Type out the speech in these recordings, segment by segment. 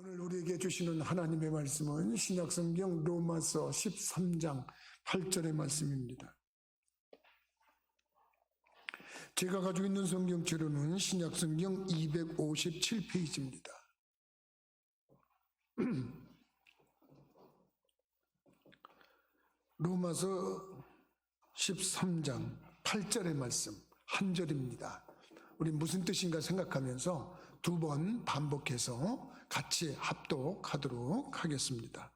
오늘 우리에게 주시는 하나님의 말씀은 신약성경 로마서 13장 8절의 말씀입니다. 제가 가지고 있는 성경책으로는 신약성경 257페이지입니다. 로마서 13장 8절의 말씀 한 절입니다. 우리 무슨 뜻인가 생각하면서 두 번 반복해서 같이 합독하도록 하겠습니다.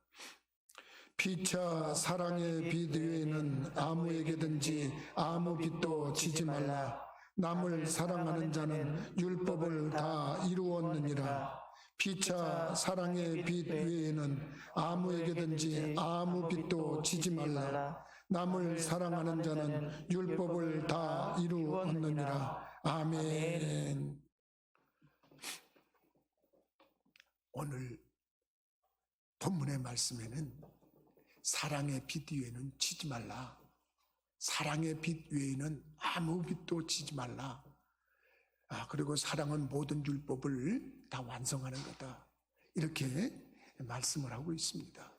피차 사랑의 빛 외에는 아무에게든지 아무 빛도 지지 말라. 남을 사랑하는 자는 율법을 다 이루었느니라. 피차 사랑의 빛 외에는 아무에게든지 아무 빛도 지지 말라. 남을 사랑하는 자는 율법을 다 이루었느니라. 아멘. 오늘 본문의 말씀에는 사랑의 빛 위에는 지지 말라. 사랑의 빛 외에는 아무 빛도 지지 말라. 그리고 사랑은 모든 율법을 다 완성하는 거다. 이렇게 말씀을 하고 있습니다.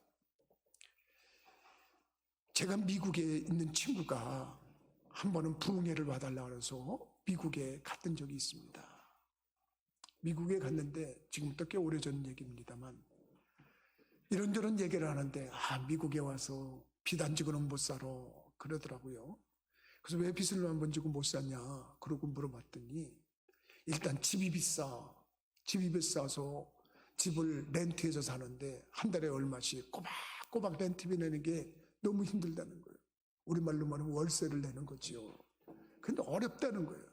제가 미국에 있는 친구가 한 번은 부흥회를 와달라고 해서 미국에 갔던 적이 있습니다. 미국에 갔는데 지금부터 꽤 오래전 얘기입니다만 이런저런 얘기를 하는데 미국에 와서 빚 안 지고는 못 살아 그러더라고요. 그래서 왜 빚을 안 지고 못 사냐 그러고 물어봤더니 일단 집이 비싸. 집이 비싸서 집을 렌트해서 사는데 한 달에 얼마씩 꼬박꼬박 렌트비 내는 게 너무 힘들다는 거예요. 우리말로 말하면 월세를 내는 거지요. 근데 어렵다는 거예요.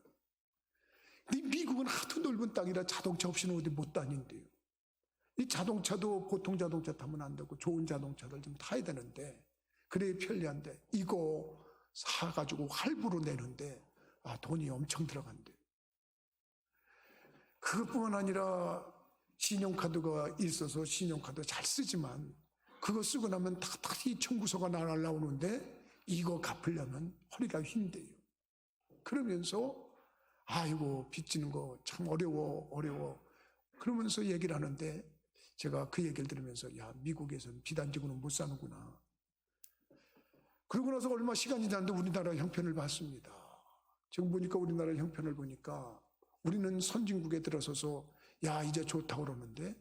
근데 미국은 하도 넓은 땅이라 자동차 없이는 어디 못 다닌대요. 이 자동차도 보통 자동차 타면 안 되고 좋은 자동차들 좀 타야 되는데 그래야 편리한데 이거 사가지고 할부로 내는데 돈이 엄청 들어간대요. 그것뿐만 아니라 신용카드가 있어서 신용카드 잘 쓰지만 그거 쓰고 나면 탁탁이 청구서가 날아오는데 이거 갚으려면 허리가 휜대요. 그러면서 아이고 빚지는 거 참 어려워 그러면서 얘기를 하는데 제가 그 얘기를 들으면서 야 미국에서는 빚 안 지고는 못 사는구나. 그러고 나서 얼마 시간이 지났는데 우리나라 형편을 봤습니다. 지금 보니까 우리나라 형편을 보니까 우리는 선진국에 들어서서 야 이제 좋다고 그러는데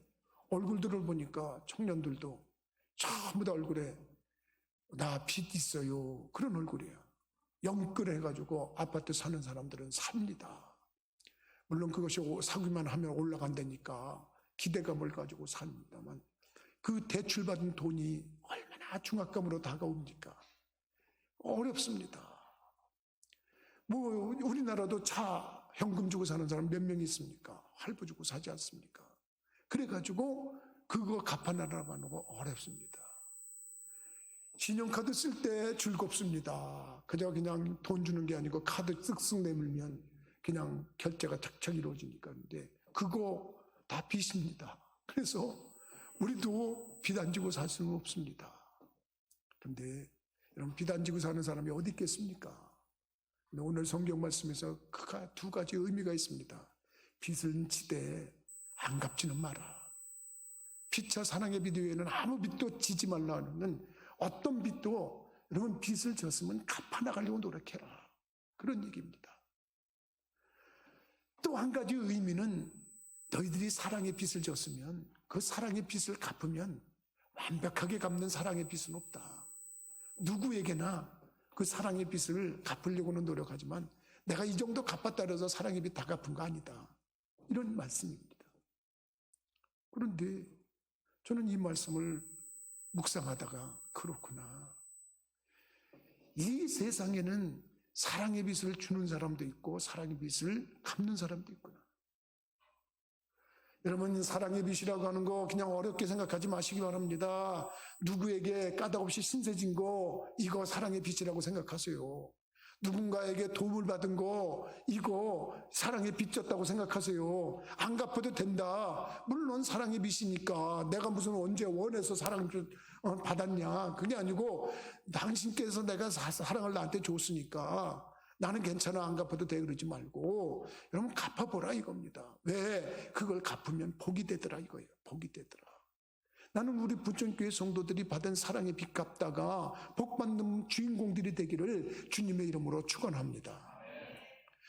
얼굴들을 보니까 청년들도 전부 다 얼굴에 나 빚 있어요 그런 얼굴이에요. 영끌해가지고 아파트 사는 사람들은 삽니다. 물론 그것이 사기만 하면 올라간다니까 기대감을 가지고 삽니다만 그 대출받은 돈이 얼마나 중압감으로 다가옵니까? 어렵습니다. 뭐 우리나라도 차 현금 주고 사는 사람 몇 명 있습니까? 할부 주고 사지 않습니까? 그래가지고 그거 갚아나가는 거 어렵습니다. 신용카드 쓸 때 즐겁습니다. 그저 그냥 돈 주는 게 아니고 카드 쓱쓱 내밀면 그냥 결제가 착착 이루어지니까. 근데 그거 다 빚입니다. 그래서 우리도 빚 안 지고 살 수는 없습니다. 그런데 여러분 빚 안 지고 사는 사람이 어디 있겠습니까? 근데 오늘 성경 말씀에서 두 가지 의미가 있습니다. 빚은 지되 안 갚지는 마라. 피차 사랑의 빚 외에는 아무 빚도 지지 말라는 어떤 빚도 여러분 빚을 졌으면 갚아나가려고 노력해라. 그런 얘기입니다. 또 한 가지 의미는 너희들이 사랑의 빚을 졌으면 그 사랑의 빚을 갚으면 완벽하게 갚는 사랑의 빚은 없다. 누구에게나 그 사랑의 빚을 갚으려고는 노력하지만 내가 이 정도 갚았다 해서 사랑의 빚 다 갚은 거 아니다. 이런 말씀입니다. 그런데 저는 이 말씀을 묵상하다가 그렇구나. 이 세상에는 사랑의 빚을 주는 사람도 있고 사랑의 빚을 갚는 사람도 있구나. 여러분 사랑의 빚이라고 하는 거 그냥 어렵게 생각하지 마시기 바랍니다. 누구에게 까닭없이 신세진 거 이거 사랑의 빚이라고 생각하세요. 누군가에게 도움을 받은 거 이거 사랑의 빚졌다고 생각하세요. 안 갚아도 된다. 물론 사랑의 빚이니까 내가 무슨 언제 원해서 사랑을 받았냐. 그게 아니고 당신께서 내가 사랑을 나한테 줬으니까 나는 괜찮아, 안 갚아도 돼, 그러지 말고 여러분 갚아보라 이겁니다. 왜? 그걸 갚으면 복이 되더라 이거예요. 복이 되더라. 나는 우리 부천교회 성도들이 받은 사랑의 빚 갚다가 복받는 주인공들이 되기를 주님의 이름으로 축원합니다.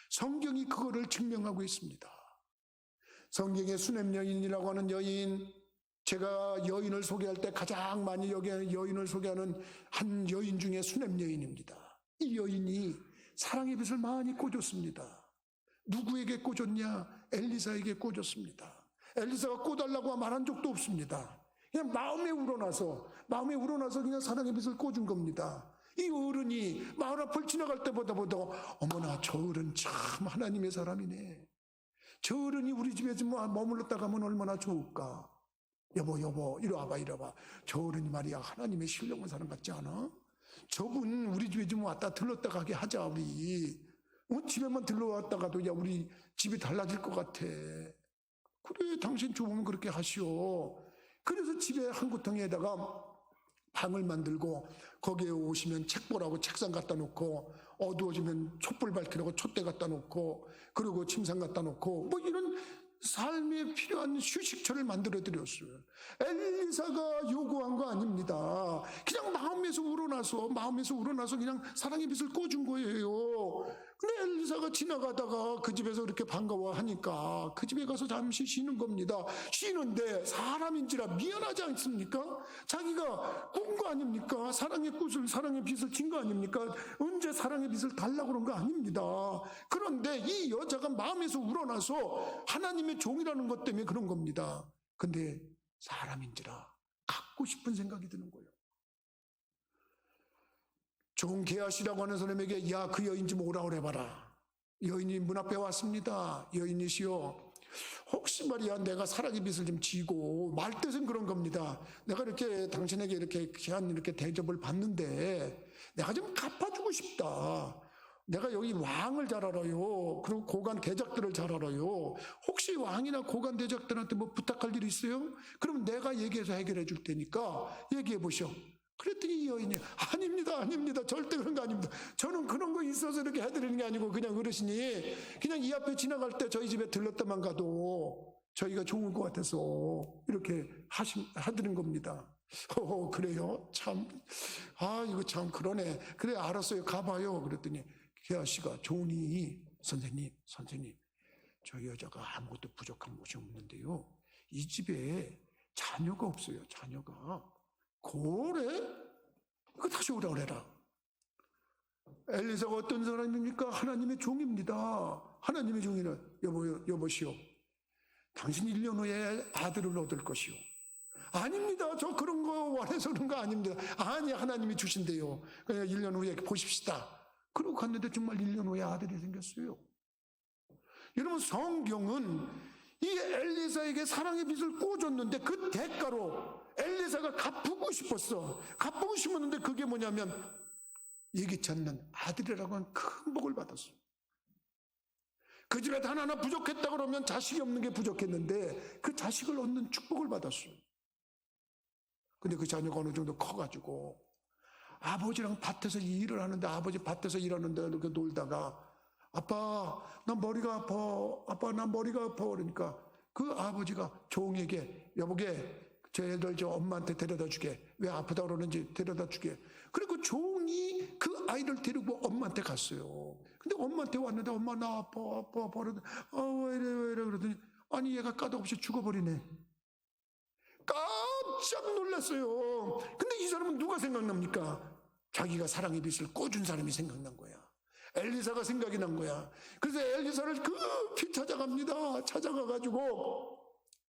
성경이 그거를 증명하고 있습니다. 성경의 수냄 여인이라고 하는 여인, 제가 여인을 소개할 때 가장 많이 여인을 소개하는 한 여인 중에 수냄 여인입니다. 이 여인이 사랑의 빚을 많이 꿔줬습니다. 누구에게 꿔줬냐? 엘리사에게 꿔줬습니다. 엘리사가 꿔달라고 말한 적도 없습니다. 그냥 마음에 우러나서 그냥 사랑의 빚을 꿔준 겁니다. 이 어른이 마을 앞을 지나갈 때보다 어머나 저 어른 참 하나님의 사람이네. 저 어른이 우리 집에 좀 머물렀다 가면 얼마나 좋을까. 여보 이리 와봐. 저 어른이 말이야 하나님의 신령한 사람 같지 않아? 저분 우리 집에 좀 왔다 들렀다 가게 하자. 우리 집에만 들러왔다가도 야 우리 집이 달라질 것 같아. 그래 당신 좋으면 그렇게 하시오. 그래서 집에 한 구덩이에다가 방을 만들고 거기에 오시면 책 보라고 책상 갖다 놓고 어두워지면 촛불 밝히라고 촛대 갖다 놓고 그리고 침상 갖다 놓고 뭐 이런 삶에 필요한 휴식처를 만들어 드렸어요. 엘리사가 요구한 거 아닙니다. 그냥 마음에서 우러나서 그냥 사랑의 빚을 꿔준 거예요. 근데 엘리사가 지나가다가 그 집에서 그렇게 반가워하니까 그 집에 가서 잠시 쉬는 겁니다. 쉬는데 사람인지라 미안하지 않습니까? 자기가 꾼 거 아닙니까? 사랑의 빚을 진 거 아닙니까? 언제 사랑의 빚을 달라고 그런 거 아닙니다. 그런데 이 여자가 마음에서 우러나서 하나님의 종이라는 것 때문에 그런 겁니다. 근데 사람인지라 갖고 싶은 생각이 드는 거예요. 종 게하시라고 하는 사람에게 야 그 여인 좀 오라 그래봐라. 여인이 문 앞에 왔습니다. 여인이시여 혹시 말이야 내가 사랑의 빚을 좀 지고 말뜻은 그런 겁니다. 내가 이렇게 당신에게 이렇게 귀한 이렇게 대접을 받는데 내가 좀 갚아주고 싶다. 내가 여기 왕을 잘 알아요. 그리고 고관 대작들을 잘 알아요. 혹시 왕이나 고관 대작들한테 뭐 부탁할 일 있어요? 그럼 내가 얘기해서 해결해 줄 테니까 얘기해 보시오. 그랬더니 이 여인이 아닙니다. 절대 그런 거 아닙니다. 저는 그런 거 있어서 이렇게 해드리는 게 아니고 그냥 어르신이 그냥 이 앞에 지나갈 때 저희 집에 들렀다만 가도 저희가 좋을 것 같아서 이렇게 해드린 겁니다. 그래요? 참, 이거 참 그러네. 그래, 알았어요. 가봐요. 그랬더니 게하 씨가 좋으니 선생님, 저 여자가 아무것도 부족한 곳이 없는데요. 이 집에 자녀가 없어요. 자녀가. 그래? 그거 다시 오라 그래라. 엘리사가 어떤 사람입니까? 하나님의 종입니다. 하나님의 종이는 여보시오. 당신 1년 후에 아들을 얻을 것이오. 아닙니다. 저 그런 거 원해서 그런 거 아닙니다. 아니 하나님이 주신대요. 그냥 1년 후에 보십시다. 그러고 갔는데 정말 1년 후에 아들이 생겼어요. 여러분 성경은 이 엘리사에게 사랑의 빚을 꿔줬는데 그 대가로 엘리사가 갚고 싶었는데 그게 뭐냐면 예기치 않는 아들이라고 하는 큰 복을 받았어요. 그 집에 단 하나 부족했다 그러면 자식이 없는 게 부족했는데 그 자식을 얻는 축복을 받았어요. 근데 그 자녀가 어느 정도 커가지고 아버지랑 밭에서 일을 하는데 아버지 밭에서 일하는데 이렇게 놀다가 아빠 나 머리가 아파 그러니까 그 아버지가 종에게 여보게 저 애들 저 엄마한테 데려다 주게. 왜 아프다 그러는지 데려다 주게. 그리고 종이 그 아이를 데리고 엄마한테 갔어요. 근데 엄마한테 왔는데 엄마 나 아파 그러더니 왜 이래 그러더니 아니 얘가 까닭없이 죽어버리네. 깜짝 놀랐어요. 근데 이 사람은 누가 생각납니까? 자기가 사랑의 빚을 꿔준 사람이 생각난 거야. 엘리사가 생각이 난 거야. 그래서 엘리사를 급히 찾아가가지고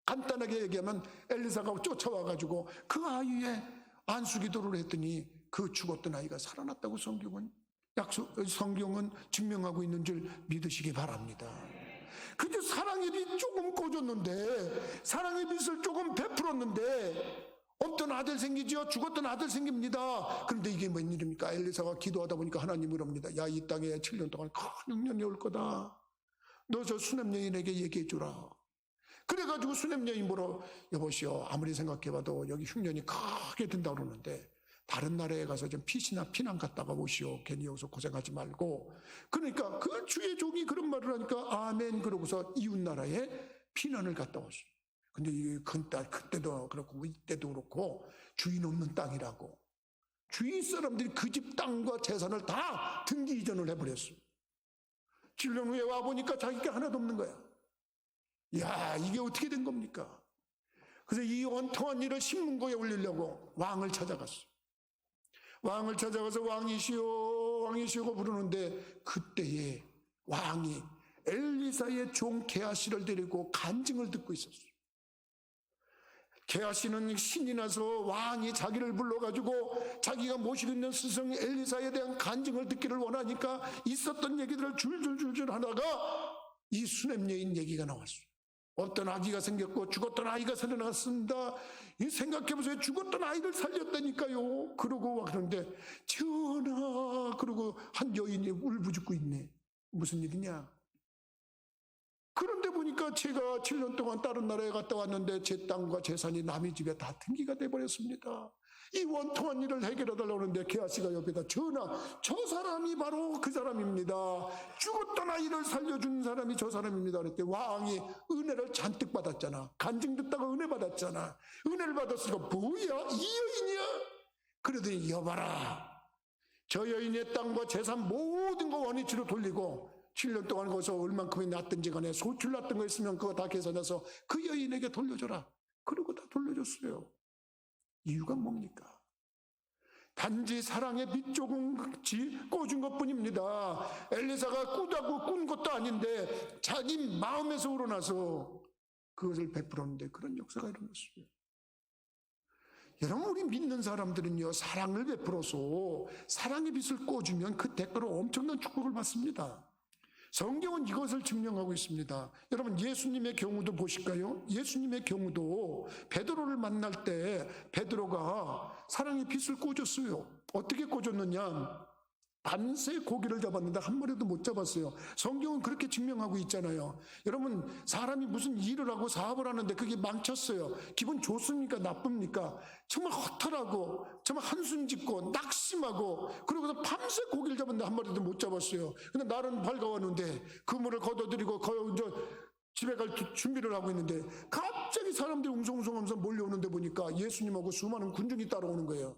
간단하게 얘기하면 엘리사가 쫓아와가지고 그 아이의 안수기도를 했더니 그 죽었던 아이가 살아났다고 성경은 증명하고 있는 줄 믿으시기 바랍니다. 근데 사랑의 빚 조금 꿔줬는데 사랑의 빚을 조금 베풀었는데 없던 아들 생기지요. 죽었던 아들 생깁니다. 그런데 이게 뭔 일입니까? 엘리사가 기도하다 보니까 하나님이 이럽니다. 야, 이 땅에 7년 동안 큰 흉년이 올 거다. 너 저 수냄 여인에게 얘기해 주라. 그래가지고 수냄 여인 보러 여보시오. 아무리 생각해봐도 여기 흉년이 크게 된다 그러는데 다른 나라에 가서 좀 피난 갔다가 오시오. 괜히 여기서 고생하지 말고. 그러니까 그 주의 종이 그런 말을 하니까 아멘 그러고서 이웃 나라에 피난을 갔다 왔어요. 근데 그때도 그렇고 이때도 그렇고 주인 없는 땅이라고. 주위 사람들이 그 집 땅과 재산을 다 등기 이전을 해버렸어요. 7년 후에 와보니까 자기가 하나도 없는 거야. 야, 이게 어떻게 된 겁니까? 그래서 이 원통한 일을 신문고에 올리려고 왕을 찾아갔어요. 왕을 찾아가서 왕이시오 왕이시오고 부르는데 그때에 왕이 엘리사의 종 게하시를 데리고 간증을 듣고 있었어요. 게하시는 신이 나서 왕이 자기를 불러가지고 자기가 모시고 있는 스승 엘리사에 대한 간증을 듣기를 원하니까 있었던 얘기들을 줄줄줄줄 하다가 이 수냄 여인 얘기가 나왔어요. 어떤 아기가 생겼고 죽었던 아이가 살아났습니다. 생각해보세요. 죽었던 아이를 살렸다니까요. 그러고 그런데 전하 그러고 한 여인이 울부짖고 있네. 무슨 일이냐? 그런데 보니까 제가 7년 동안 다른 나라에 갔다 왔는데 제 땅과 재산이 남의 집에 다 등기가 돼버렸습니다. 이 원통한 일을 해결해달라고 하는데 게하시가 옆에다 전하 저 사람이 바로 그 사람입니다. 죽었던 아이를 살려준 사람이 저 사람입니다. 그랬더니 왕이 은혜를 잔뜩 받았잖아. 간증 듣다가 은혜 받았잖아. 은혜를 받았으니까 뭐야 이 여인이야? 그러더니 여봐라 저 여인의 땅과 재산 모든 거 원위치로 돌리고 7년 동안 거기서 얼만큼이 났든지 간에 소출 났던 거 있으면 그거 다 계산해서 그 여인에게 돌려줘라. 그러고 다 돌려줬어요. 이유가 뭡니까? 단지 사랑의 빛 조금 꽂은 것뿐입니다. 엘리사가 꾸다고 꾼 것도 아닌데 자기 마음에서 우러나서 그것을 베풀었는데 그런 역사가 일어났어요. 여러분 우리 믿는 사람들은요 사랑을 베풀어서 사랑의 빛을 꽂으면 그 대가로 엄청난 축복을 받습니다. 성경은 이것을 증명하고 있습니다. 여러분 예수님의 경우도 보실까요? 예수님의 경우도 베드로를 만날 때 베드로가 사랑의 빛을 꽂았어요. 어떻게 꽂았느냐? 밤새 고기를 잡았는데 한 마리도 못 잡았어요. 성경은 그렇게 증명하고 있잖아요. 여러분 사람이 무슨 일을 하고 사업을 하는데 그게 망쳤어요. 기분 좋습니까? 나쁩니까? 정말 허탈하고 정말 한숨 짓고 낙심하고 그러고서 밤새 고기를 잡았는데 한 마리도 못 잡았어요. 근데 날은 밝아왔는데 그물을 걷어들이고 집에 갈 준비를 하고 있는데 갑자기 사람들이 웅성웅성하면서 몰려오는데 보니까 예수님하고 수많은 군중이 따라오는 거예요.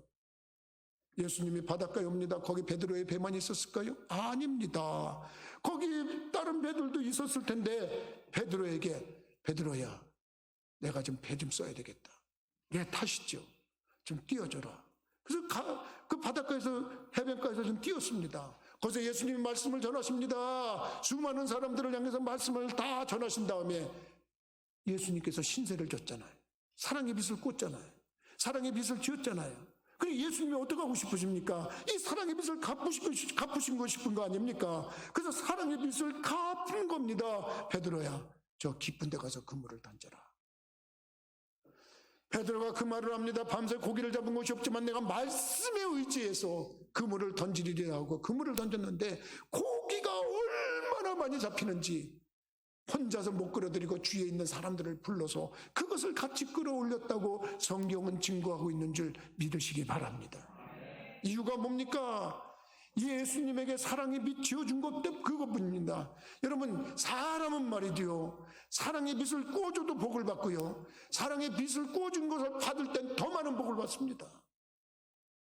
예수님이 바닷가에 옵니다. 거기 베드로의 배만 있었을까요? 아닙니다. 거기 다른 배들도 있었을 텐데 베드로에게 베드로야 내가 좀 배 좀 써야 되겠다. 내 타시죠. 좀 띄워줘라. 그래서 그 바닷가에서 해변가에서 좀 띄웠습니다. 거기서 예수님이 말씀을 전하십니다. 수많은 사람들을 향해서 말씀을 다 전하신 다음에 예수님께서 신세를 졌잖아요. 사랑의 빛을 꽂잖아요. 사랑의 빛을 지었잖아요. 그럼 예수님이 어떻게 하고 싶으십니까? 이 사랑의 빛을 갚으시고 싶은 거 아닙니까? 그래서 사랑의 빛을 갚은 겁니다. 베드로야 저 깊은 데 가서 그물을 던져라. 베드로가 그 말을 합니다. 밤새 고기를 잡은 것이 없지만 내가 말씀에 의지해서 그물을 던지리라 하고 그물을 던졌는데 고기가 얼마나 많이 잡히는지 혼자서 못 끌어들이고 주위에 있는 사람들을 불러서 그것을 같이 끌어올렸다고 성경은 증거하고 있는 줄 믿으시기 바랍니다. 이유가 뭡니까? 예수님에게 사랑의 빛 지어준 것 때문에 그것뿐입니다. 여러분 사람은 말이지요 사랑의 빛을 꽂아도 복을 받고요 사랑의 빛을 꽂은 것을 받을 땐 더 많은 복을 받습니다.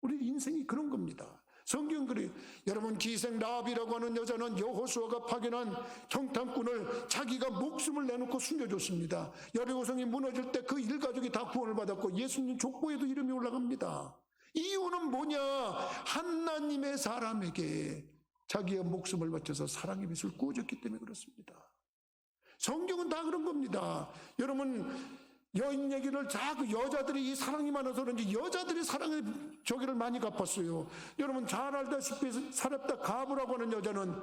우리 인생이 그런 겁니다. 성경 그래요. 여러분 기생 라합이라고 하는 여자는 여호수아가 파견한 정탐꾼을 자기가 목숨을 내놓고 숨겨줬습니다. 여리고성이 무너질 때 그 일가족이 다 구원을 받았고 예수님 족보에도 이름이 올라갑니다. 이유는 뭐냐? 하나님의 사람에게 자기의 목숨을 바쳐서 사랑의 빛을 꽂았기 때문에 그렇습니다. 성경은 다 그런 겁니다. 여러분 여인 얘기를 자꾸 여자들이 이 사랑이 많아서 그런지 여자들이 사랑의 저기를 많이 갚았어요. 여러분 잘 알다시피 사렙다 가브라고 하는 여자는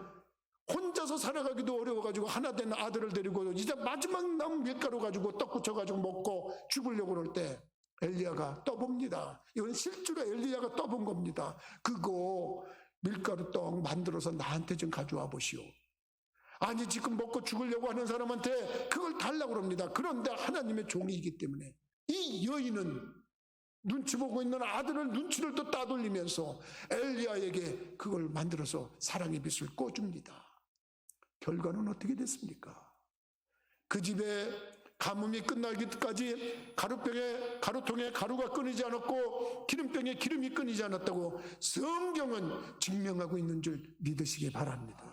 혼자서 살아가기도 어려워가지고 하나 된 아들을 데리고 이제 마지막 남은 밀가루 가지고 떡 부쳐가지고 먹고 죽으려고 그럴 때 엘리야가 떠봅니다. 이건 실제로 엘리야가 떠본 겁니다. 그거 밀가루 떡 만들어서 나한테 좀 가져와 보시오. 아니 지금 먹고 죽으려고 하는 사람한테 그걸 달라고 합니다. 그런데 하나님의 종이기 때문에 이 여인은 눈치 보고 있는 아들을 눈치를 또 따돌리면서 엘리야에게 그걸 만들어서 사랑의 빛을 꽂줍니다. 결과는 어떻게 됐습니까? 그 집에 가뭄이 끝나기까지 가루통에 가루가 끊이지 않았고 기름병에 기름이 끊이지 않았다고 성경은 증명하고 있는 줄 믿으시기 바랍니다.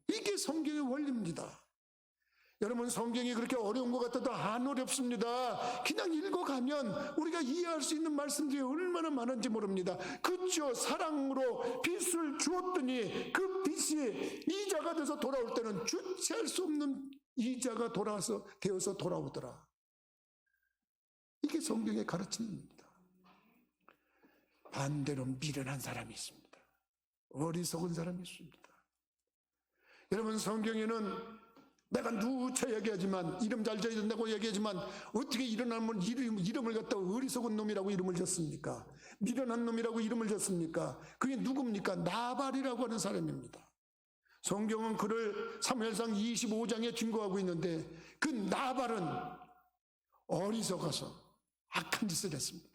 이게 성경의 원리입니다. 여러분, 성경이 그렇게 어려운 것 같아도 안 어렵습니다. 그냥 읽어가면 우리가 이해할 수 있는 말씀들이 얼마나 많은지 모릅니다. 그죠? 사랑으로 빛을 주었더니 그 빛이 이자가 돼서 돌아올 때는 주체할 수 없는 이자가 되어서 돌아오더라. 이게 성경의 가르침입니다. 반대로 미련한 사람이 있습니다. 어리석은 사람이 있습니다. 여러분, 성경에는 내가 누차 얘기하지만, 이름 잘 지어야 된다고 얘기하지만 어떻게 일어나면 이름을 갖다가 어리석은 놈이라고 이름을 졌습니까? 미련한 놈이라고 이름을 졌습니까? 그게 누굽니까? 나발이라고 하는 사람입니다. 성경은 그를 사무엘상 25장에 증거하고 있는데, 그 나발은 어리석어서 악한 짓을 했습니다.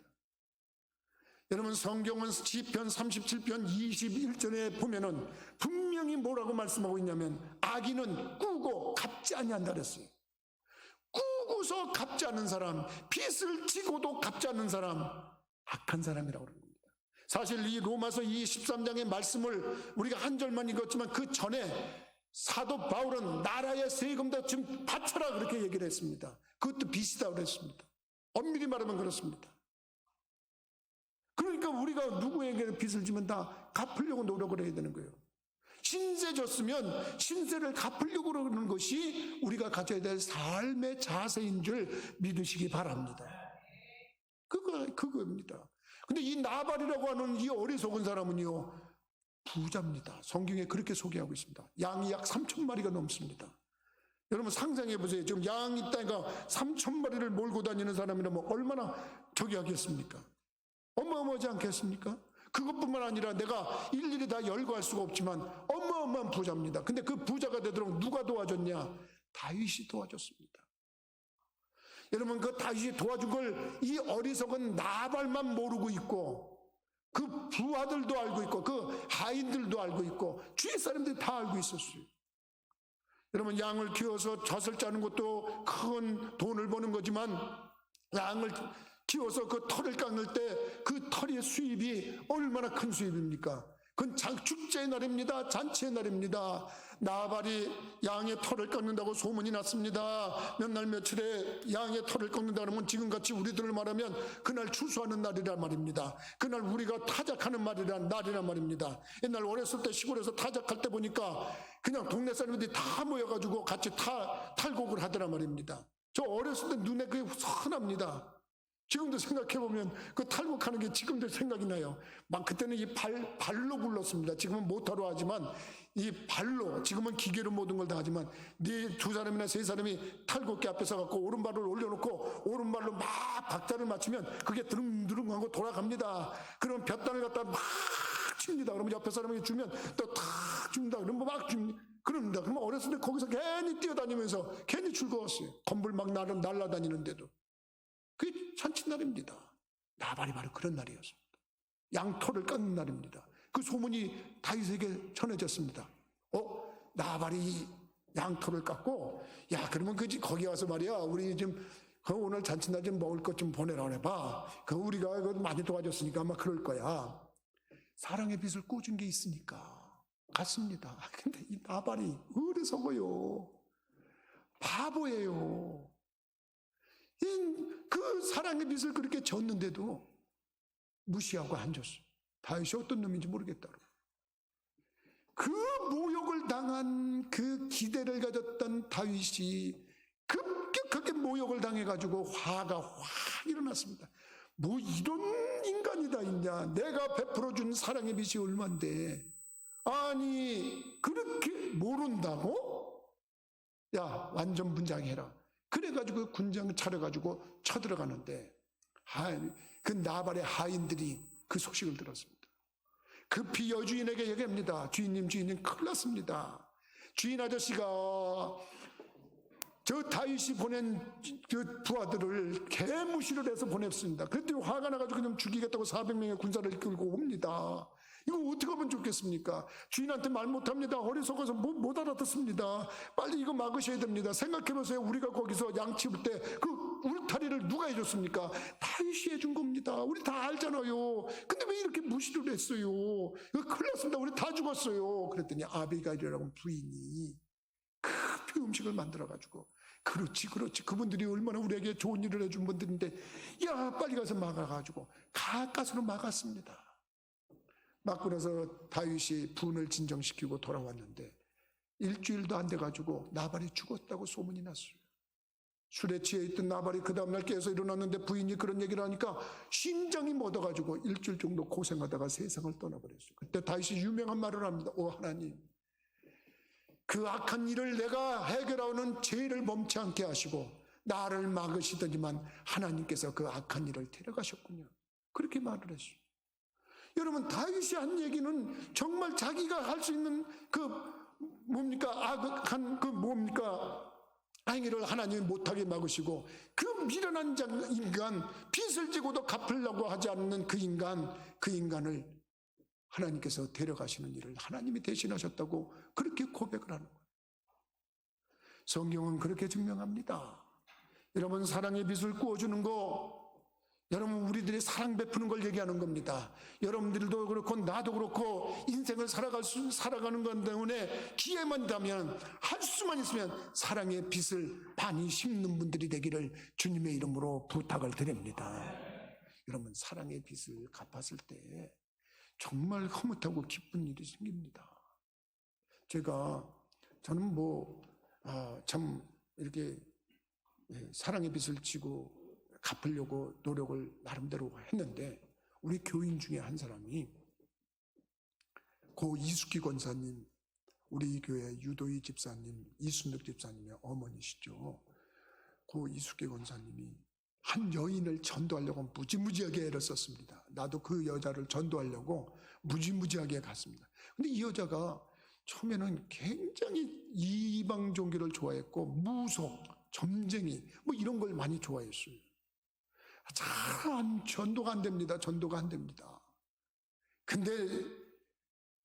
여러분, 성경은 시편 37편 21절에 보면은 분명히 뭐라고 말씀하고 있냐면, 악인은 꾸고 갚지 아니한다 그랬어요. 꾸고서 갚지 않는 사람, 빚을 지고도 갚지 않는 사람, 악한 사람이라고 그럽니다. 사실 이 로마서 13장의 말씀을 우리가 한 절만 읽었지만 그 전에 사도 바울은 나라의 세금도 지금 바쳐라 그렇게 얘기를 했습니다. 그것도 빚이다 그랬습니다. 엄밀히 말하면 그렇습니다. 그러니까 우리가 누구에게 빚을 지면 다 갚으려고 노력을 해야 되는 거예요. 신세 졌으면 신세를 갚으려고 그러는 것이 우리가 가져야 될 삶의 자세인 줄 믿으시기 바랍니다. 그거입니다. 근데 이 나발이라고 하는 이 어리석은 사람은요, 부자입니다. 성경에 그렇게 소개하고 있습니다. 양이 약 3,000마리가 넘습니다. 여러분 상상해 보세요. 지금 양 있다가 3,000마리를 몰고 다니는 사람이라면 얼마나 저기 하겠습니까? 어마어마하지 않겠습니까? 그것뿐만 아니라 내가 일일이 다 열거할 수가 없지만 어마어마한 부자입니다. 근데 그 부자가 되도록 누가 도와줬냐? 다윗이 도와줬습니다. 여러분, 그 다윗이 도와준 걸 이 어리석은 나발만 모르고 있고, 그 부하들도 알고 있고, 그 하인들도 알고 있고, 주위 사람들이 다 알고 있었어요. 여러분, 양을 키워서 젖을 짜는 것도 큰 돈을 버는 거지만, 양을 키워서 그 털을 깎을 때 그 털의 수입이 얼마나 큰 수입입니까? 그건 축제의 날입니다. 잔치의 날입니다. 나발이 양의 털을 깎는다고 소문이 났습니다. 몇 날 며칠에 양의 털을 깎는다 그러면 지금같이 우리들을 말하면 그날 추수하는 날이란 말입니다. 그날 우리가 타작하는 날이란 말입니다. 옛날 어렸을 때 시골에서 타작할 때 보니까 그냥 동네 사람들이 다 모여가지고 같이 탈곡을 하더란 말입니다. 저 어렸을 때 눈에 그게 선합니다. 지금도 생각해보면 그 탈곡하는 게 지금도 생각이 나요. 막 그때는 이 발로 굴렀습니다. 지금은 모터로 하지만 이 발로, 지금은 기계로 모든 걸 다 하지만 두 사람이나 세 사람이 탈곡기 앞에 서갖고 오른발을 올려놓고 오른발로 막 박자를 맞추면 그게 드릉드릉하고 돌아갑니다. 그러면 볕단을 갖다 막 칩니다. 그러면 옆에 사람에게 주면 또 탁 줍니다. 그러면 막 줍니다. 그럽니다. 그러면 어렸을 때 거기서 괜히 뛰어다니면서 괜히 즐거웠어요. 건불 막 날아다니는데도. 그게 잔칫날입니다. 나발이 바로 그런 날이었습니다. 양털을 깎는 날입니다. 그 소문이 다윗에게 전해졌습니다. 나발이 양털을 깎고, 야, 그러면 거기 와서 말이야, 우리 지금 오늘 잔칫날 좀 먹을 것 좀 보내라 그래봐. 우리가 많이 도와줬으니까 아마 그럴 거야. 사랑의 빛을 꽂은 게 있으니까 갔습니다. 근데 이 나발이 어리석어요. 바보예요. 그 사랑의 빛을 그렇게 졌는데도 무시하고 앉았어요. 다윗이 어떤 놈인지 모르겠다. 그 모욕을 당한 그 기대를 가졌던 다윗이 급격하게 모욕을 당해가지고 화가 확 일어났습니다. 뭐 이런 인간이 다 있냐? 내가 베풀어준 사랑의 빛이 얼만데, 아니 그렇게 모른다고? 야, 완전 분장해라. 그래가지고 군장 차려가지고 쳐들어가는데, 그 나발의 하인들이 그 소식을 들었습니다. 급히 여주인에게 얘기합니다. 주인님 큰일 났습니다. 주인 아저씨가 저 다윗이 보낸 그 부하들을 개무시를 해서 보냈습니다. 그랬더니 화가 나가지고 그냥 죽이겠다고 400명의 군사를 이끌고 옵니다. 이거 어떻게 하면 좋겠습니까? 주인한테 말 못합니다. 어리석어서 못 알아듣습니다. 빨리 이거 막으셔야 됩니다. 생각해보세요. 우리가 거기서 양 치울 때 그 울타리를 누가 해줬습니까? 다윗이 해준 겁니다. 우리 다 알잖아요. 근데 왜 이렇게 무시를 했어요? 이거 큰일 났습니다. 우리 다 죽었어요. 그랬더니 아비가일이라고 부인이 급히 음식을 만들어가지고, 그렇지 그분들이 얼마나 우리에게 좋은 일을 해준 분들인데, 야 빨리 가서 막아가지고 가까스로 막았습니다. 막고 나서 다윗이 분을 진정시키고 돌아왔는데 일주일도 안 돼가지고 나발이 죽었다고 소문이 났어요. 술에 취해 있던 나발이 그 다음날 깨서 일어났는데 부인이 그런 얘기를 하니까 심장이 멎어가지고 일주일 정도 고생하다가 세상을 떠나버렸어요. 그때 다윗이 유명한 말을 합니다. 오 하나님, 그 악한 일을 내가 해결하는 죄를 멈추지 않게 하시고 나를 막으시더니만 하나님께서 그 악한 일을 데려가셨군요. 그렇게 말을 했어요. 여러분, 다윗이 한 얘기는 정말 자기가 할 수 있는 행위를 하나님이 못하게 막으시고, 그 미련한 인간, 빚을 지고도 갚으려고 하지 않는 그 인간을 하나님께서 데려가시는 일을 하나님이 대신하셨다고 그렇게 고백을 하는 거예요. 성경은 그렇게 증명합니다. 여러분, 사랑의 빚을 구워주는 거, 여러분 우리들이 사랑 베푸는 걸 얘기하는 겁니다. 여러분들도 그렇고 나도 그렇고 인생을 살아가는 것 때문에 기회만 되면, 할 수만 있으면 사랑의 빚을 많이 심는 분들이 되기를 주님의 이름으로 부탁을 드립니다. 여러분, 사랑의 빚을 갚았을 때 정말 흐뭇하고 기쁜 일이 생깁니다. 저는 참 이렇게 사랑의 빚을 지고 갚으려고 노력을 나름대로 했는데, 우리 교인 중에 한 사람이 고 이숙기 권사님, 우리 교회 유도희 집사님, 이순덕 집사님의 어머니시죠. 고 이숙기 권사님이 한 여인을 전도하려고 무지무지하게 애를 썼습니다. 나도 그 여자를 전도하려고 무지무지하게 갔습니다. 근데 이 여자가 처음에는 굉장히 이방 종교를 좋아했고 무속, 점쟁이 이런 걸 많이 좋아했어요. 참 전도가 안 됩니다. 근데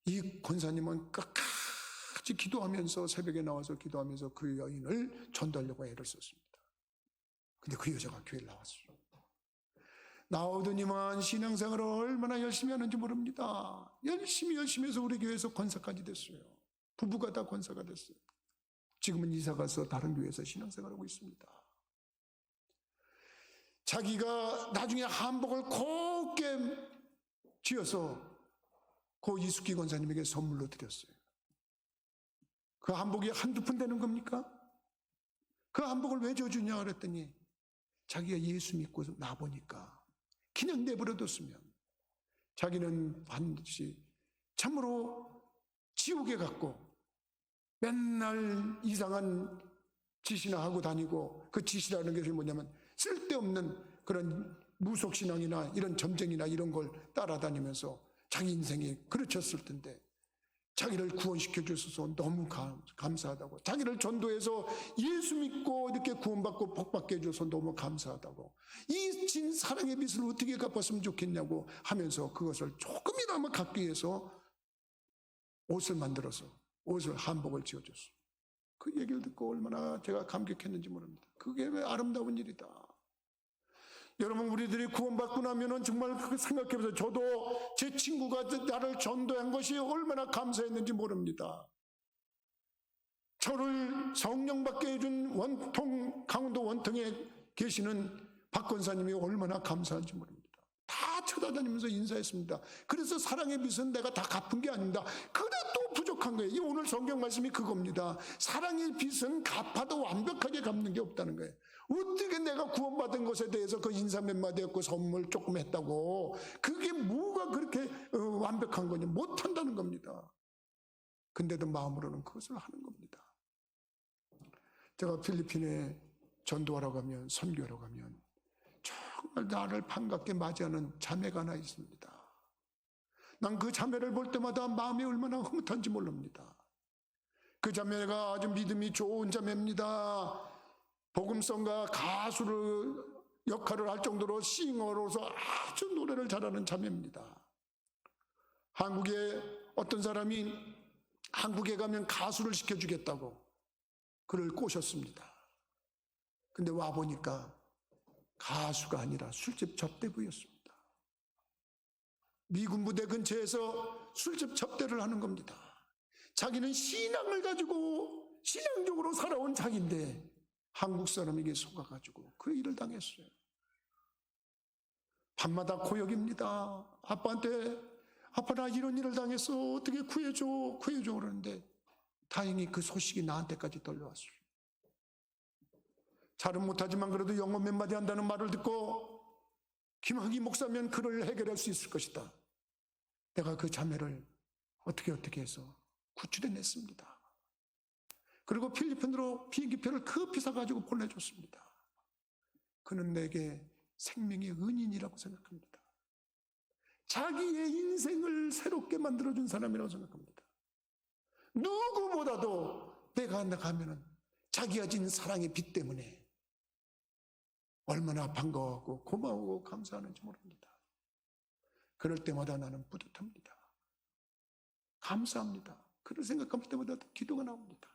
이 권사님은 끝까지 기도하면서, 새벽에 나와서 기도하면서 그 여인을 전도하려고 애를 썼습니다. 근데 그 여자가 교회를 나왔어요. 나오더니만 신앙생활을 얼마나 열심히 하는지 모릅니다. 열심히 해서 우리 교회에서 권사까지 됐어요. 부부가 다 권사가 됐어요. 지금은 이사가서 다른 교회에서 신앙생활하고 있습니다. 자기가 나중에 한복을 곱게 지어서 고 이숙기 권사님에게 선물로 드렸어요. 그 한복이 한두 푼 되는 겁니까? 그 한복을 왜 줘주냐 그랬더니, 자기가 예수 믿고 나보니까 그냥 내버려뒀으면 자기는 반드시 참으로 지옥에 갔고 맨날 이상한 짓이나 하고 다니고, 그 짓이라는 것이 뭐냐면 쓸데없는 그런 무속신앙이나 이런 점쟁이나 이런 걸 따라다니면서 자기 인생이 그르쳤을 텐데, 자기를 구원시켜 주셔서 너무 감사하다고, 자기를 전도해서 예수 믿고 이렇게 구원받고 복받게 해줘서 너무 감사하다고, 이 진 사랑의 빚을 어떻게 갚았으면 좋겠냐고 하면서 그것을 조금이나마 갚기 위해서 옷을 만들어서 한복을 지어줬어요. 그 얘기를 듣고 얼마나 제가 감격했는지 모릅니다. 그게 왜 아름다운 일이다. 여러분, 우리들이 구원받고 나면은 정말 그렇게 생각해보세요. 저도 제 친구가 나를 전도한 것이 얼마나 감사했는지 모릅니다. 저를 성령 받게 해준 강원도 원통에 계시는 박 권사님이 얼마나 감사한지 모릅니다. 다 쳐다다니면서 인사했습니다. 그래서 사랑의 빚은 내가 다 갚은 게 아닙니다. 그래도 부족한 거예요. 이 오늘 성경 말씀이 그겁니다. 사랑의 빚은 갚아도 완벽하게 갚는 게 없다는 거예요. 어떻게 내가 구원받은 것에 대해서 그 인사 몇 마디 했고 선물 조금 했다고 그게 뭐가 그렇게 완벽한 거냐, 못한다는 겁니다. 근데도 마음으로는 그것을 하는 겁니다. 제가 필리핀에 전도하러 가면, 선교하러 가면 정말 나를 반갑게 맞이하는 자매가 하나 있습니다. 난 그 자매를 볼 때마다 마음이 얼마나 흐뭇한지 모릅니다. 그 자매가 아주 믿음이 좋은 자매입니다. 복음성가 가수를 역할을 할 정도로 싱어로서 아주 노래를 잘하는 자매입니다. 한국에 어떤 사람이 한국에 가면 가수를 시켜주겠다고 그를 꼬셨습니다. 근데 와보니까 가수가 아니라 술집 접대부였습니다. 미군 부대 근처에서 술집 접대를 하는 겁니다. 자기는 신앙을 가지고 신앙적으로 살아온 자기인데 한국 사람에게 속아가지고 그 일을 당했어요. 밤마다 고역입니다. 아빠한테 아빠 나 이런 일을 당했어. 어떻게 구해줘 구해줘 그러는데 다행히 그 소식이 나한테까지 들려왔어요. 잘은 못하지만 그래도 영어 몇 마디 한다는 말을 듣고 김학의 목사면 그를 해결할 수 있을 것이다. 내가 그 자매를 어떻게 해서 구출해냈습니다. 그리고 필리핀으로 비행기표를 급히 사가지고 보내줬습니다. 그는 내게 생명의 은인이라고 생각합니다. 자기의 인생을 새롭게 만들어준 사람이라고 생각합니다. 누구보다도 내가 나가면은 자기가 진 사랑의 빛 때문에 얼마나 반가워하고 고마워하고 감사하는지 모릅니다. 그럴 때마다 나는 뿌듯합니다. 감사합니다. 그를 생각할 때마다 기도가 나옵니다.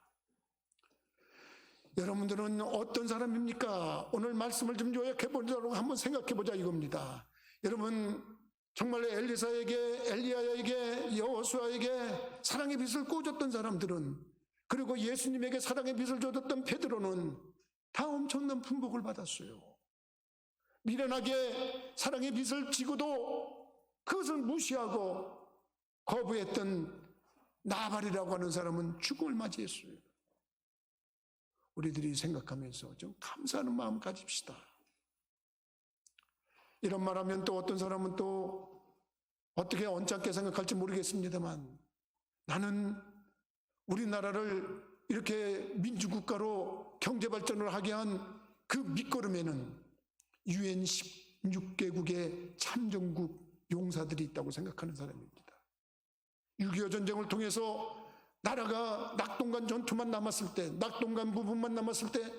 여러분들은 어떤 사람입니까? 오늘 말씀을 좀 요약해보자고 한번 생각해보자 이겁니다. 여러분 정말 엘리사에게 엘리야에게 여호수아에게 사랑의 빛을 꽂았던 사람들은 그리고 예수님에게 사랑의 빛을 줬던 베드로는 다 엄청난 풍복을 받았어요. 미련하게 사랑의 빛을 지고도 그것을 무시하고 거부했던 나발이라고 하는 사람은 죽음을 맞이했어요. 우리들이 생각하면서 좀 감사하는 마음 가집시다. 이런 말하면 또 어떤 사람은 또 어떻게 언짢게 생각할지 모르겠습니다만 나는 우리나라를 이렇게 민주국가로 경제발전을 하게 한 그 밑거름에는 UN 16개국의 참전국 용사들이 있다고 생각하는 사람입니다. 6.25 전쟁을 통해서 나라가 낙동강 전투만 남았을 때, 낙동강 부분만 남았을 때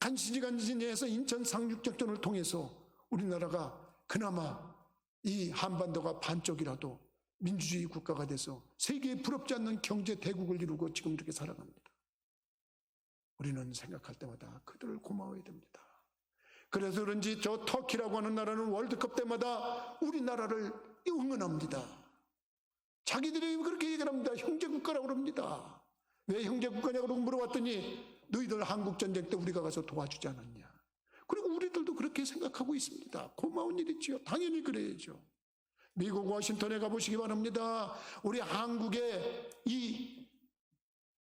간신히 해서 인천 상륙작전을 통해서 우리나라가 그나마 이 한반도가 반쪽이라도 민주주의 국가가 돼서 세계에 부럽지 않는 경제 대국을 이루고 지금 이렇게 살아갑니다. 우리는 생각할 때마다 그들을 고마워해야 됩니다. 그래서 그런지 저 터키라고 하는 나라는 월드컵 때마다 우리나라를 응원합니다. 자기들이 그렇게 얘기를 합니다. 형제국가라고 그럽니다. 왜 형제국가냐고 물어봤더니 너희들 한국전쟁 때 우리가 가서 도와주지 않았냐. 그리고 우리들도 그렇게 생각하고 있습니다. 고마운 일이지요. 당연히 그래야죠. 미국 워싱턴에 가보시기 바랍니다. 우리 한국의 이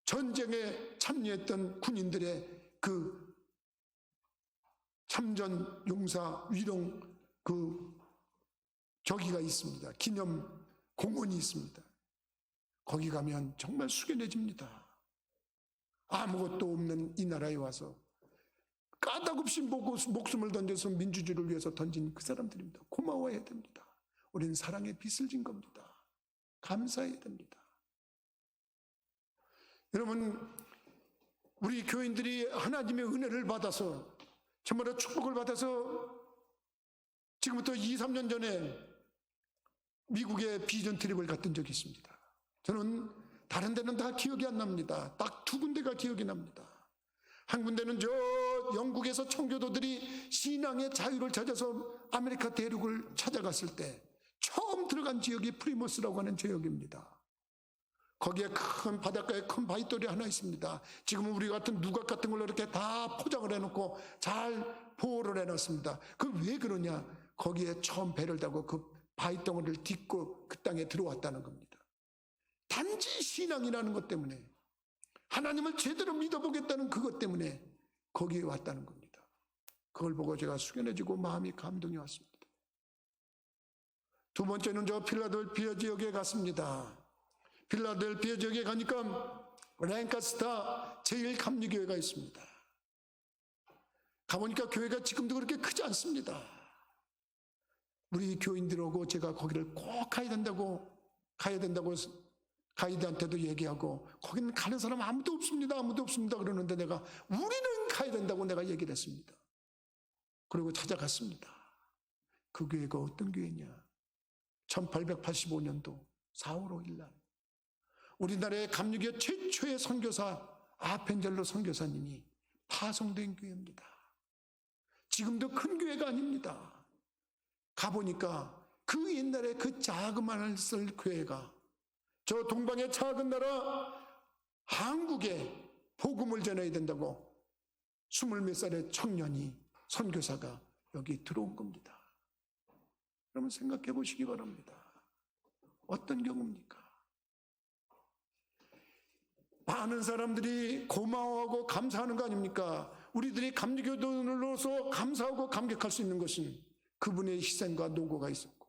전쟁에 참여했던 군인들의 그 참전 용사 위령 그 저기가 있습니다. 기념 공원이 있습니다. 거기 가면 정말 숙연해집니다. 아무것도 없는 이 나라에 와서 까닭없이 목숨을 던져서 민주주의를 위해서 던진 그 사람들입니다. 고마워해야 됩니다. 우리는 사랑의 빛을 진 겁니다. 감사해야 됩니다. 여러분 우리 교인들이 하나님의 은혜를 받아서 정말로 축복을 받아서 지금부터 2, 3년 전에 미국에 비전 트립을 갔던 적이 있습니다. 저는 다른 데는 다 기억이 안 납니다. 딱 두 군데가 기억이 납니다. 한 군데는 저 영국에서 청교도들이 신앙의 자유를 찾아서 아메리카 대륙을 찾아갔을 때 처음 들어간 지역이 프리머스라고 하는 지역입니다. 거기에 큰 바닷가에 큰 바위돌이 하나 있습니다. 지금은 우리 같은 누각 같은 걸로 이렇게 다 포장을 해놓고 잘 보호를 해놨습니다. 그 왜 그러냐? 거기에 처음 배를 타고 그 바위덩어리를 딛고 그 땅에 들어왔다는 겁니다. 단지 신앙이라는 것 때문에 하나님을 제대로 믿어보겠다는 그것 때문에 거기에 왔다는 겁니다. 그걸 보고 제가 숙연해지고 마음이 감동이 왔습니다. 두 번째는 저 필라델피아 지역에 갔습니다. 필라델피아 지역에 가니까 랭카스타 제1감리교회가 있습니다. 가보니까 교회가 지금도 그렇게 크지 않습니다. 우리 교인들하고 제가 거기를 꼭 가야 된다고 가이드한테도 얘기하고 거기는 가는 사람 아무도 없습니다 그러는데 내가 우리는 가야 된다고 내가 얘기를 했습니다. 그리고 찾아갔습니다. 그 교회가 어떤 교회냐? 1885년도 4월 5일 날 우리나라의 감리교 최초의 선교사 아펜젤로 선교사님이 파송된 교회입니다. 지금도 큰 교회가 아닙니다. 가보니까 그 옛날에 그 자그마한 쓸 교회가 저 동방의 작은 나라 한국에 복음을 전해야 된다고 20몇 살의 청년이 선교사가 여기 들어온 겁니다. 여러분 생각해 보시기 바랍니다. 어떤 경우입니까? 많은 사람들이 고마워하고 감사하는 거 아닙니까? 우리들이 감리교도로서 감사하고 감격할 수 있는 것은 그분의 희생과 노고가 있었고,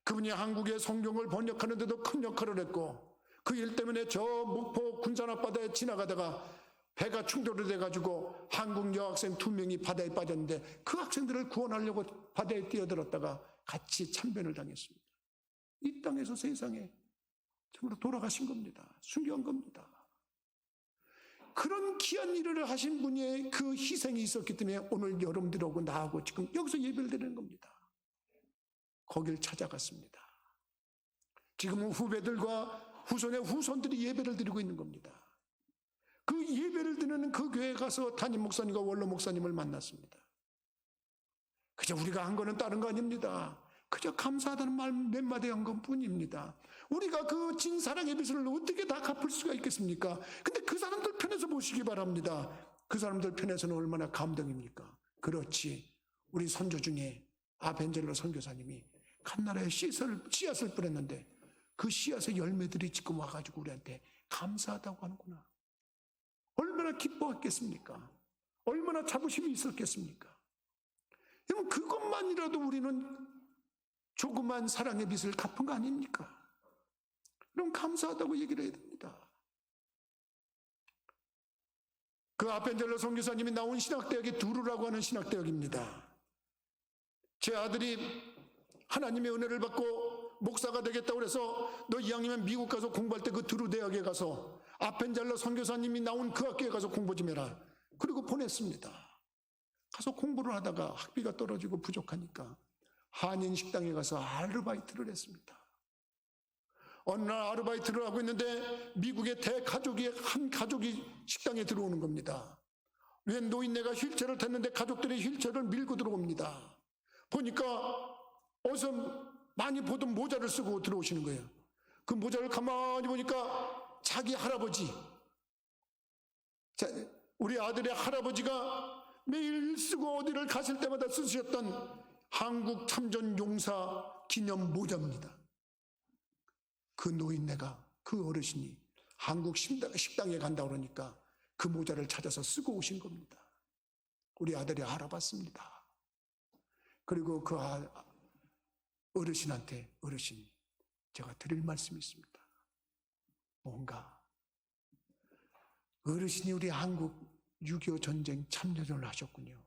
그분이 한국의 성경을 번역하는 데도 큰 역할을 했고, 그 일 때문에 저 목포 군산 앞바다에 지나가다가 배가 충돌이 돼가지고 한국 여학생 2명이 바다에 빠졌는데 그 학생들을 구원하려고 바다에 뛰어들었다가 같이 참변을 당했습니다. 이 땅에서 세상에 참으로 돌아가신 겁니다. 순교한 겁니다. 그런 귀한 일을 하신 분의 그 희생이 있었기 때문에 오늘 여러분들하고 나하고 지금 여기서 예배를 드리는 겁니다. 거길 찾아갔습니다. 지금은 후배들과 후손의 후손들이 예배를 드리고 있는 겁니다. 그 예배를 드리는 그 교회에 가서 담임 목사님과 원로 목사님을 만났습니다. 그저 우리가 한 거는 다른 거 아닙니다. 그저 감사하다는 말 몇 마디 한 것뿐입니다. 우리가 그 진 사랑의 빚을 어떻게 다 갚을 수가 있겠습니까? 근데 그 사람들 편에서 보시기 바랍니다. 그 사람들 편에서는 얼마나 감동입니까? 그렇지, 우리 선조 중에 아벤젤로 선교사님이 갓나라에 씨앗을 뿌렸는데 그 씨앗의 열매들이 지금 와가지고 우리한테 감사하다고 하는구나. 얼마나 기뻐했겠습니까? 얼마나 자부심이 있었겠습니까? 여러분, 그것만이라도 우리는 조그만 사랑의 빚을 갚은 거 아닙니까? 그럼 감사하다고 얘기를 해야 됩니다. 그 아펜젤로 선교사님이 나온 신학대학이 두루라고 하는 신학대학입니다. 제 아들이 하나님의 은혜를 받고 목사가 되겠다고 해서 너 이왕이면 미국 가서 공부할 때 그 두루 대학에 가서 아펜젤로 선교사님이 나온 그 학교에 가서 공부 좀 해라. 그리고 보냈습니다. 가서 공부를 하다가 학비가 떨어지고 부족하니까 한인 식당에 가서 아르바이트를 했습니다. 어느 날 아르바이트를 하고 있는데 미국의 대가족이 한 가족이 식당에 들어오는 겁니다. 웬 노인네가 휠체어를 탔는데 가족들이 휠체어를 밀고 들어옵니다. 보니까 어디서 많이 보던 모자를 쓰고 들어오시는 거예요. 그 모자를 가만히 보니까 자기 할아버지, 우리 아들의 할아버지가 매일 쓰고 어디를 가실 때마다 쓰셨던 한국 참전 용사 기념 모자입니다. 그 노인네가, 그 어르신이 한국 식당에 간다고 그러니까 그 모자를 찾아서 쓰고 오신 겁니다. 우리 아들이 알아봤습니다. 그리고 그 어르신한테, 어르신, 제가 드릴 말씀이 있습니다. 뭔가 어르신이 우리 한국 6.25 전쟁 참전을 하셨군요.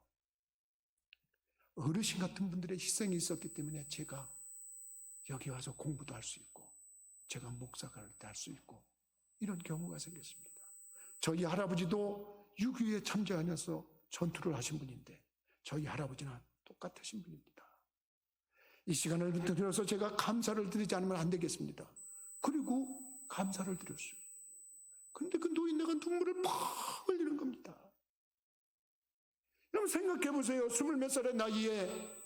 어르신 같은 분들의 희생이 있었기 때문에 제가 여기 와서 공부도 할 수 있고 제가 목사가 할 수 있고 이런 경우가 생겼습니다. 저희 할아버지도 6.25에 참전하면서 전투를 하신 분인데 저희 할아버지나 똑같으신 분입니다. 이 시간을 들여서 제가 감사를 드리지 않으면 안 되겠습니다. 그리고 감사를 드렸어요. 그런데 그 노인네가 눈물을 팍 흘리는 겁니다. 여러분 생각해 보세요. 20몇 살의 나이에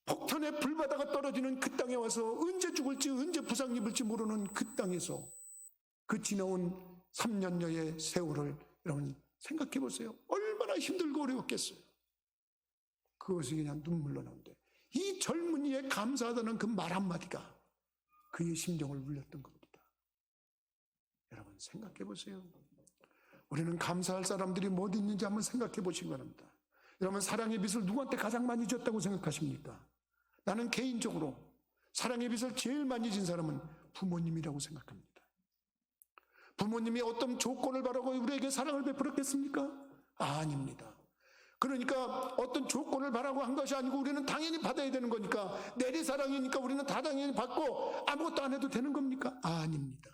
폭탄의 불바다가 떨어지는 그 땅에 와서 언제 죽을지 언제 부상 입을지 모르는 그 땅에서 그 지나온 3년여의 세월을 여러분 생각해 보세요. 얼마나 힘들고 어려웠겠어요. 그것이 그냥 눈물로 나오는데 이 젊은이의 감사하다는 그 말 한마디가 그의 심정을 울렸던 겁니다. 여러분 생각해 보세요. 우리는 감사할 사람들이 뭐 있는지 한번 생각해 보시기 바랍니다. 여러분 사랑의 빚을 누구한테 가장 많이 졌다고 생각하십니까? 나는 개인적으로 사랑의 빚을 제일 많이 진 사람은 부모님이라고 생각합니다. 부모님이 어떤 조건을 바라고 우리에게 사랑을 베풀었겠습니까? 아닙니다. 그러니까 어떤 조건을 바라고 한 것이 아니고 우리는 당연히 받아야 되는 거니까 내리사랑이니까 우리는 다 당연히 받고 아무것도 안 해도 되는 겁니까? 아닙니다.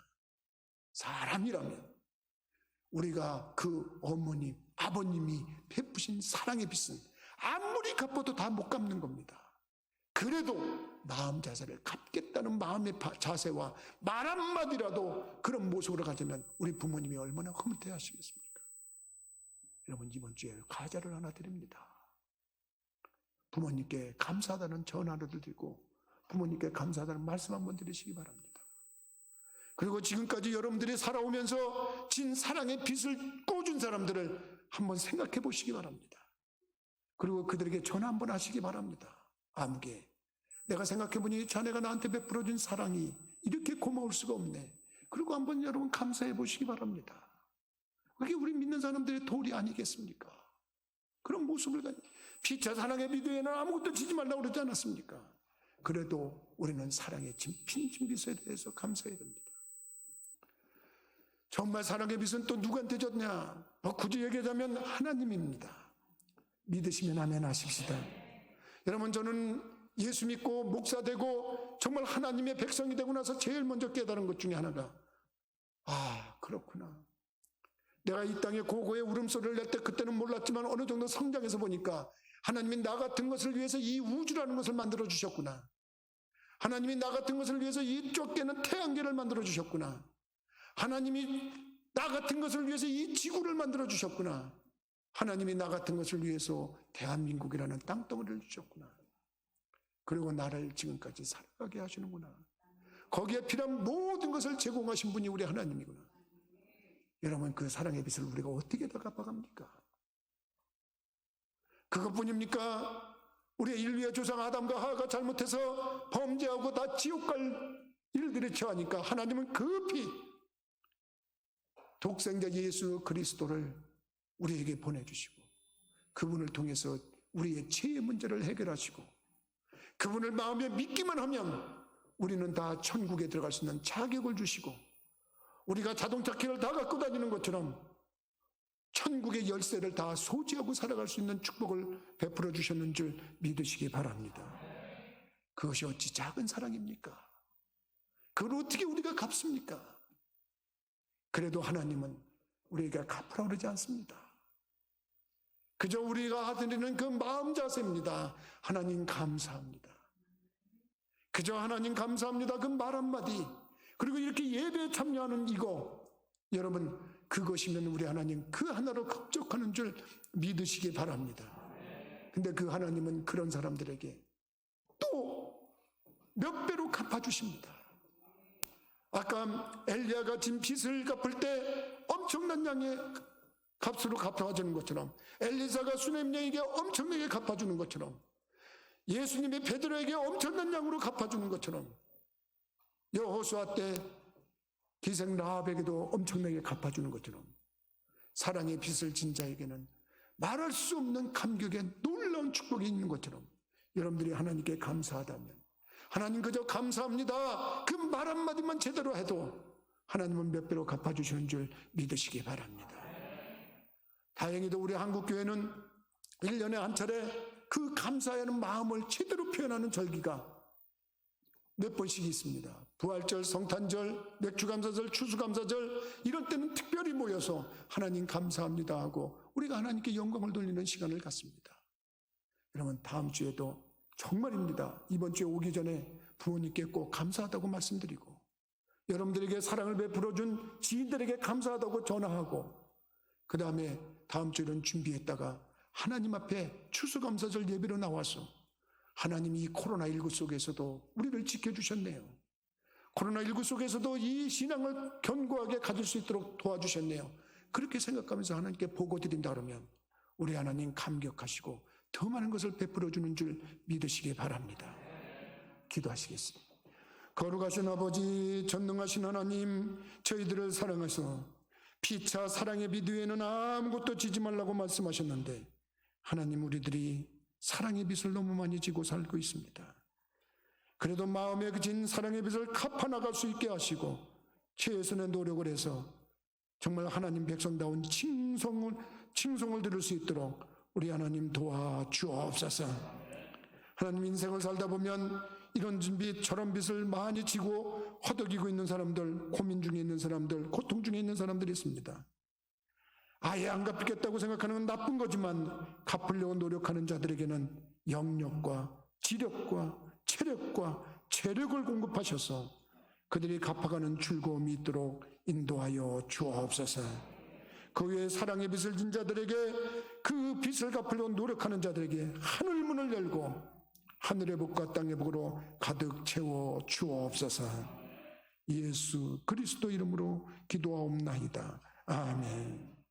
사람이라면 우리가 그 어머니, 아버님이 베푸신 사랑의 빚은 아무리 갚아도 다 못 갚는 겁니다. 그래도 마음 자세를 갚겠다는 마음의 자세와 말 한마디라도 그런 모습으로 가자면 우리 부모님이 얼마나 흐뭇해 하시겠습니까? 여러분, 이번 주에 과자를 하나 드립니다. 부모님께 감사하다는 전화를 드리고 부모님께 감사하다는 말씀 한번 드리시기 바랍니다. 그리고 지금까지 여러분들이 살아오면서 진 사랑의 빚을 꿔준 사람들을 한번 생각해 보시기 바랍니다. 그리고 그들에게 전화 한번 하시기 바랍니다. 아무개, 내가 생각해보니 자네가 나한테 베풀어준 사랑이 이렇게 고마울 수가 없네. 그리고 한번 여러분 감사해 보시기 바랍니다. 그게 우리 믿는 사람들의 도리 아니겠습니까? 그런 모습을 피차 사랑의 비두에는 아무것도 지지 말라고 그러지 않았습니까? 그래도 우리는 사랑의 빈 빚에 대해서 감사해야 됩니다. 정말 사랑의 빚은 또 누구한테 졌냐? 굳이 얘기하자면 하나님입니다. 믿으시면 아멘 하십시다. 여러분, 저는 예수 믿고 목사 되고 정말 하나님의 백성이 되고 나서 제일 먼저 깨달은 것 중에 하나가, 그렇구나. 내가 이 땅에 고고의 울음소리를 낼 때 그때는 몰랐지만 어느 정도 성장해서 보니까 하나님이 나 같은 것을 위해서 이 우주라는 것을 만들어 주셨구나. 하나님이 나 같은 것을 위해서 이 쫓겨는 태양계를 만들어 주셨구나. 하나님이 나 같은 것을 위해서 이 지구를 만들어 주셨구나. 하나님이 나 같은 것을 위해서 대한민국이라는 땅덩어리를 주셨구나. 그리고 나를 지금까지 살아가게 하시는구나. 거기에 필요한 모든 것을 제공하신 분이 우리 하나님이구나. 여러분, 그 사랑의 빚을 우리가 어떻게 다 갚아갑니까? 그것뿐입니까? 우리의 인류의 조상 아담과 하와가 잘못해서 범죄하고 다 지옥 갈 일들에 처하니까 하나님은 급히 독생자 예수 그리스도를 우리에게 보내주시고 그분을 통해서 우리의 죄의 문제를 해결하시고 그분을 마음에 믿기만 하면 우리는 다 천국에 들어갈 수 있는 자격을 주시고 우리가 자동차 키를 다 갖고 다니는 것처럼 천국의 열쇠를 다 소지하고 살아갈 수 있는 축복을 베풀어 주셨는 줄 믿으시기 바랍니다. 그것이 어찌 작은 사랑입니까? 그걸 어떻게 우리가 갚습니까? 그래도 하나님은 우리에게 갚으라고 그러지 않습니다. 그저 우리가 드리는 그 마음 자세입니다. 하나님 감사합니다. 그저 하나님 감사합니다. 그 말 한마디, 그리고 이렇게 예배에 참여하는 이거, 여러분, 그것이면 우리 하나님 그 하나로 극적하는 줄 믿으시기 바랍니다. 근데 그 하나님은 그런 사람들에게 또 몇 배로 갚아주십니다. 아까 엘리야가 진 빚을 갚을 때 엄청난 양의 값으로 갚아주는 것처럼, 엘리사가 수넴녀에게 엄청나게 갚아주는 것처럼, 예수님이 베드로에게 엄청난 양으로 갚아주는 것처럼, 여호수아 때 기생 라합에게도 엄청나게 갚아주는 것처럼 사랑의 빚을 진 자에게는 말할 수 없는 감격의 놀라운 축복이 있는 것처럼 여러분들이 하나님께 감사하다면, 하나님 그저 감사합니다, 그 말 한마디만 제대로 해도 하나님은 몇 배로 갚아주시는 줄 믿으시기 바랍니다. 다행히도 우리 한국교회는 1년에 한 차례 그 감사하는 마음을 제대로 표현하는 절기가 몇 번씩 있습니다. 부활절, 성탄절, 맥주감사절, 추수감사절, 이럴 때는 특별히 모여서 하나님 감사합니다 하고 우리가 하나님께 영광을 돌리는 시간을 갖습니다. 여러분, 다음 주에도 정말입니다. 이번 주에 오기 전에 부모님께 꼭 감사하다고 말씀드리고 여러분들에게 사랑을 베풀어준 지인들에게 감사하다고 전화하고 그 다음에 다음 주에는 준비했다가 하나님 앞에 추수감사절 예배로 나와서 하나님이 이 코로나19 속에서도 우리를 지켜주셨네요. 코로나19 속에서도 이 신앙을 견고하게 가질 수 있도록 도와주셨네요. 그렇게 생각하면서 하나님께 보고 드린다 그러면 우리 하나님 감격하시고 더 많은 것을 베풀어 주는 줄 믿으시기 바랍니다. 기도하시겠습니다. 거룩하신 아버지, 전능하신 하나님, 저희들을 사랑하셔서 피차 사랑의 비두에는 아무것도 지지 말라고 말씀하셨는데 하나님, 우리들이 사랑의 빚을 너무 많이 지고 살고 있습니다. 그래도 마음에 그친 사랑의 빚을 갚아나갈 수 있게 하시고 최선의 노력을 해서 정말 하나님 백성다운 칭송을 들을 수 있도록 우리 하나님 도와주옵소서. 하나님, 인생을 살다 보면 이런 빚 저런 빚을 많이 지고 허덕이고 있는 사람들, 고민 중에 있는 사람들, 고통 중에 있는 사람들이 있습니다. 아예 안 갚겠다고 생각하는 건 나쁜 거지만 갚으려고 노력하는 자들에게는 영력과 지력과 체력과 재력을 공급하셔서 그들이 갚아가는 즐거움이 있도록 인도하여 주옵소서. 그 외에 사랑의 빚을 진 자들에게, 그 빚을 갚으려고 노력하는 자들에게 하늘 문을 열고 하늘의 복과 땅의 복으로 가득 채워 주옵소서. 예수 그리스도 이름으로 기도하옵나이다. 아멘.